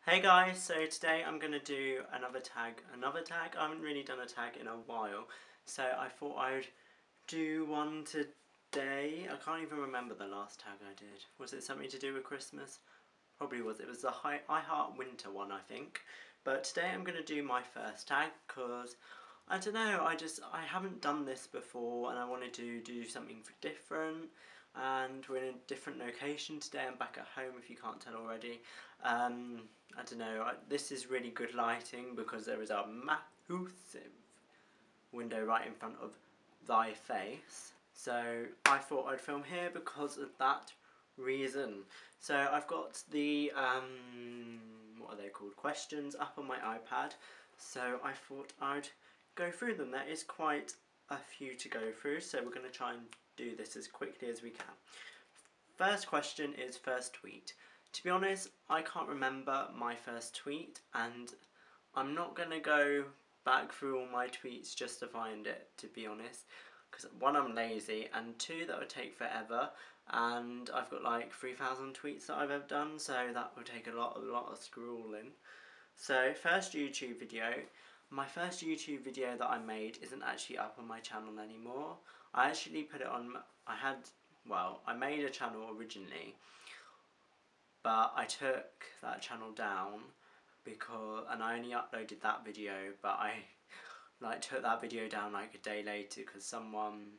Hey guys, so today I'm going to do another tag. I haven't really done a tag in a while, so I thought I'd do one today. I can't even remember the last tag I did. Was it something to do with Christmas? Probably was. It was the I Heart Winter one, I think. But today I'm going to do my first tag because, I don't know, I haven't done this before and I wanted to do something different. And we're in a different location today. I'm back at home if you can't tell already. I don't know, this is really good lighting because there is a massive window right in front of thy face. So I thought I'd film here because of that reason. So I've got the, what are they called, questions up on my iPad. So I thought I'd go through them. There is quite a few to go through, so we're going to try and do this as quickly as we can. First question is first tweet. To be honest, I can't remember my first tweet, and I'm not going to go back through all my tweets just to find it, to be honest, because one, I'm lazy, and two, that would take forever, and I've got like 3,000 tweets that I've ever done, so that would take a lot of scrolling. So, first YouTube video. My first YouTube video that I made isn't actually up on my channel anymore. I actually put it on, I made a channel originally, but I took that channel down and I only uploaded that video, but I took that video down like a day later because one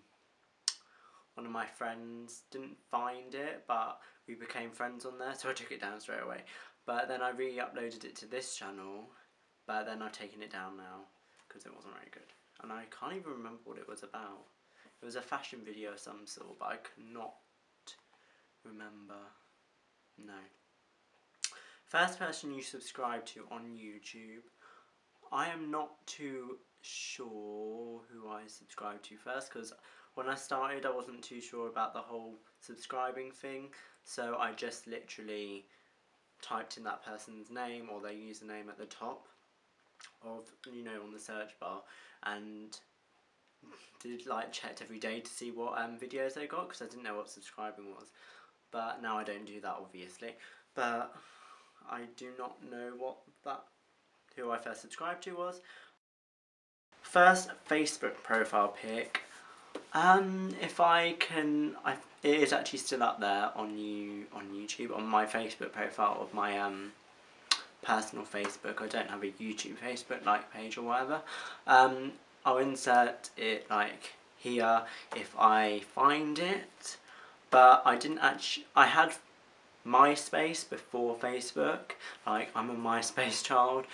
of my friends didn't find it, but we became friends on there, so I took it down straight away. But then I re-uploaded it to this channel, but then I've taken it down now because it wasn't very good. And I can't even remember what it was about. It was a fashion video of some sort, but I cannot remember. No. First person you subscribe to on YouTube. I am not too sure who I subscribed to first, because when I started I wasn't too sure about the whole subscribing thing, so I just literally typed in that person's name or their username at the top of, on the search bar, and checked every day to see what videos they got, because I didn't know what subscribing was. But now I don't do that, obviously. But I do not know who I first subscribed to was. First Facebook profile pic. If I can, it is actually still up there on YouTube, on my Facebook profile of my personal Facebook. I don't have a YouTube Facebook page or whatever. I'll insert it here if I find it. But I didn't actually. I had MySpace before Facebook. I'm a MySpace child.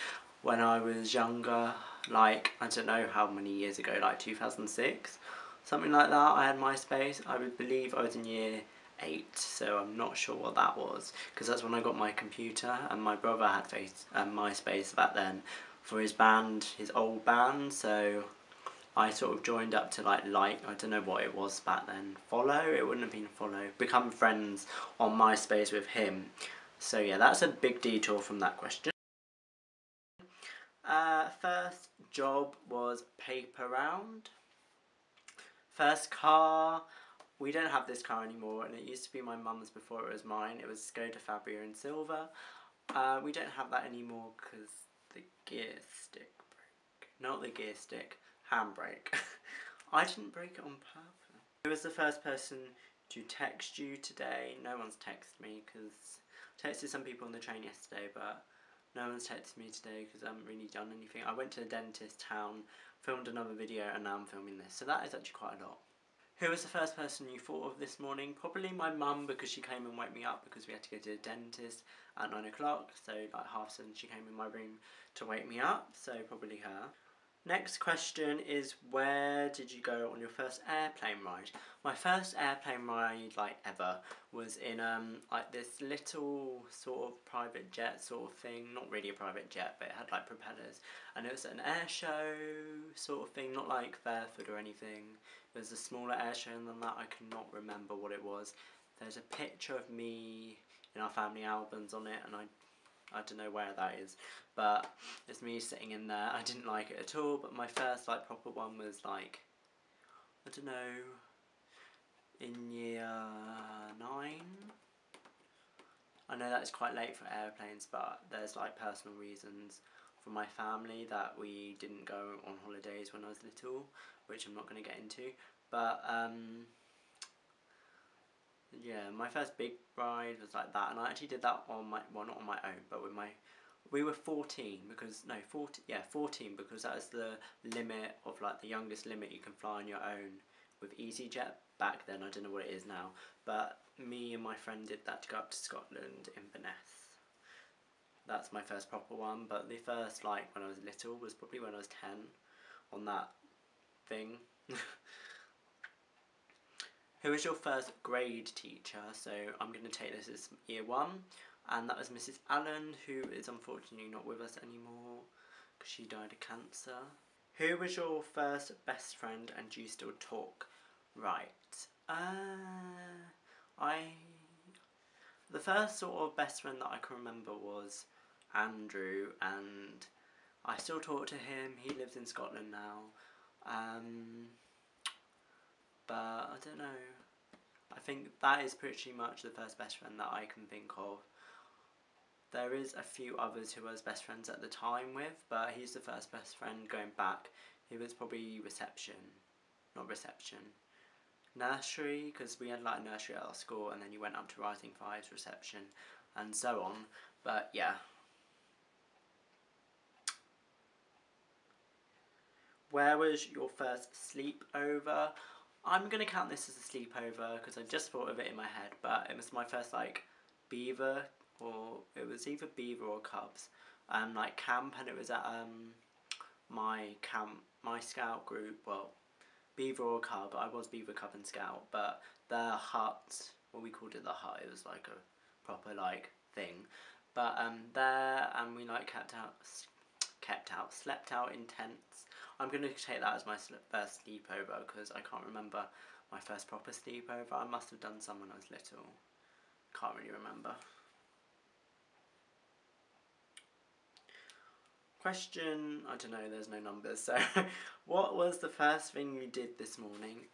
When I was younger, I don't know how many years ago, 2006, something like that, I had MySpace. I would believe I was in year 8, so I'm not sure what that was, because that's when I got my computer, and my brother had MySpace back then for his band, his old band, so I sort of joined up to I don't know what it was back then, follow? It wouldn't have been follow. Become friends on MySpace with him. So yeah, that's a big detour from that question. First job was paper round. First car, we don't have this car anymore, and it used to be my mum's before it was mine. It was Skoda Fabia in silver. We don't have that anymore because the gear stick broke. Not the gear stick, handbrake. I didn't break it on purpose. Who was the first person to text you today? No one's texted me, because I texted some people on the train yesterday, but no one's texted me today because I haven't really done anything. I went to the dentist town, filmed another video, and now I'm filming this. So that is actually quite a lot. Who was the first person you thought of this morning? Probably my mum, because she came and woke me up because we had to go to the dentist at 9 o'clock. So 7:30 she came in my room to wake me up. So probably her. Next question is, where did you go on your first airplane ride? My first airplane ride ever was in this little sort of private jet sort of thing. Not really a private jet, but it had propellers, and it was an air show sort of thing, not like Fairford or anything. It was a smaller air show than that. I cannot remember what it was. There's a picture of me in our family albums on it, and I don't know where that is, but it's me sitting in there. I didn't like it at all, but my first proper one was I don't know, in year 9. I know that it's quite late for airplanes, but there's like personal reasons for my family that we didn't go on holidays when I was little, which I'm not going to get into. But yeah, my first big ride was like that, and I actually did that on my, well, not on my own, but with my, we were 14 because, no, 14 because that was the limit of like the youngest limit you can fly on your own with EasyJet back then. I don't know what it is now, but me and my friend did that to go up to Scotland, Inverness. That's my first proper one, but the first, like, when I was little was probably when I was 10 on that thing. Who was your first grade teacher? So I'm going to take this as year 1, and that was Mrs. Allen, who is unfortunately not with us anymore because she died of cancer. Who was your first best friend and do you still talk? Right. The first sort of best friend that I can remember was Andrew, and I still talk to him. He lives in Scotland now. But I don't know. I think that is pretty much the first best friend that I can think of. There is a few others who I was best friends at the time with, but he's the first best friend going back. He was probably nursery, because we had like a nursery at our school, and then you went up to Rising Five's reception, and so on. But yeah. Where was your first sleepover? I'm going to count this as a sleepover because I just thought of it in my head, but it was my first like beaver, or it was either beaver or cubs, like camp, and it was at my camp, my scout group, well, beaver or cub, I was beaver, cub and scout, but the hut, well, we called it the hut, it was like a proper like thing, but there, and we like slept out in tents. I'm going to take that as my first sleepover because I can't remember my first proper sleepover. I must have done some when I was little. Can't really remember. Question, I don't know, there's no numbers. So, what was the first thing you did this morning?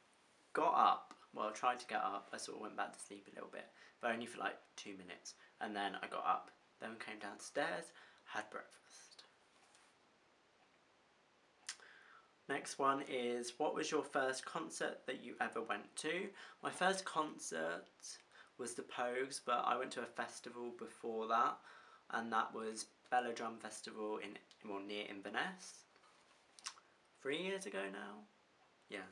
Got up. Well, tried to get up. I sort of went back to sleep a little bit, but only for like 2 minutes. And then I got up. Then came downstairs, had breakfast. Next one is, what was your first concert that you ever went to? My first concert was the Pogues, but I went to a festival before that, and that was Drum Festival near Inverness. 3 years ago now? Yeah.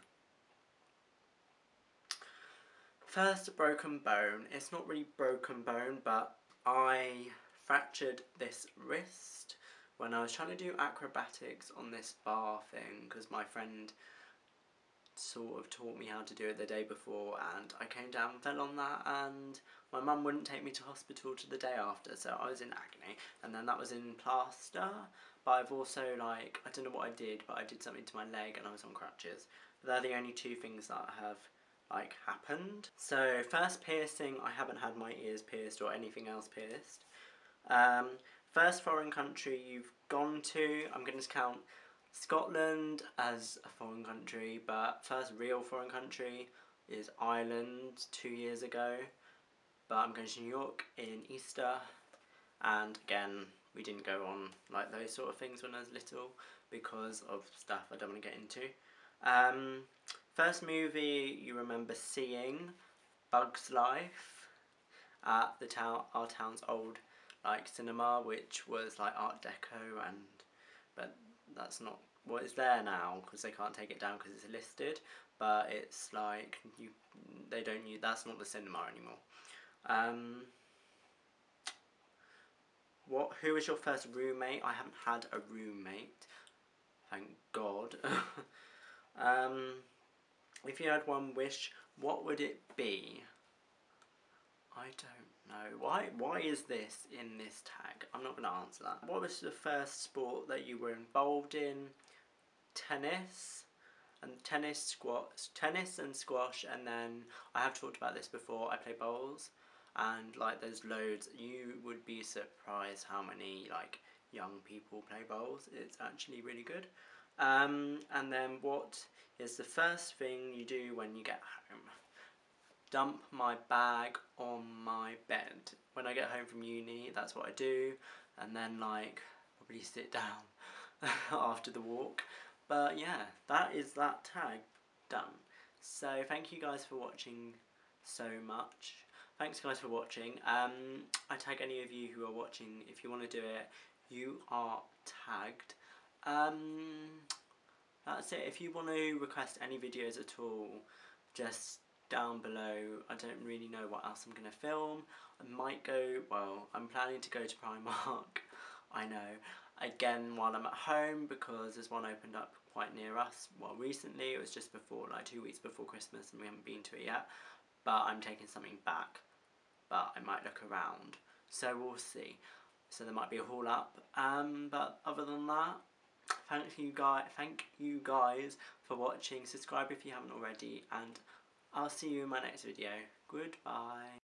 First broken bone. It's not really broken bone, but I fractured this wrist when I was trying to do acrobatics on this bar thing, because my friend sort of taught me how to do it the day before, and I came down and fell on that, and my mum wouldn't take me to hospital to the day after, so I was in agony, and then that was in plaster. But I've also, like, I don't know what I did, but I did something to my leg and I was on crutches. But they're the only 2 things that have like happened. So first piercing, I haven't had my ears pierced or anything else pierced. First foreign country you've gone to, I'm going to count Scotland as a foreign country, but first real foreign country is Ireland 2 years ago. But I'm going to New York in Easter, and again, we didn't go on like those sort of things when I was little because of stuff I don't want to get into. First movie you remember seeing, Bug's Life, at our town's old like cinema, which was like Art Deco, but that's not what is there now because they can't take it down because it's listed. But it's like that's not the cinema anymore. Who was your first roommate? I haven't had a roommate, thank God. If you had one wish, what would it be? I don't know. Why is this in this tag? I'm not going to answer that. What was the first sport that you were involved in? Tennis and squash, and then I have talked about this before, I play bowls, and like there's loads. You would be surprised how many like young people play bowls. It's actually really good. And then what is the first thing you do when you get home? dump my bag on my bed. When I get home from uni, that's what I do, and then like probably sit down after the walk. But yeah, that is that tag done. So thank you guys for watching so much. Thanks guys for watching. I tag any of you who are watching. If you want to do it, you are tagged. That's it. If you want to request any videos at all, just down below. I don't really know what else I'm going to film. I might go, well, I'm planning to go to Primark, I know, again while I'm at home, because there's one opened up quite near us. Well, recently, it was just before, like 2 weeks before Christmas, and we haven't been to it yet. But I'm taking something back, but I might look around. So we'll see. So there might be a haul up. But other than that, thank you guys for watching. Subscribe if you haven't already, and I'll see you in my next video. Goodbye.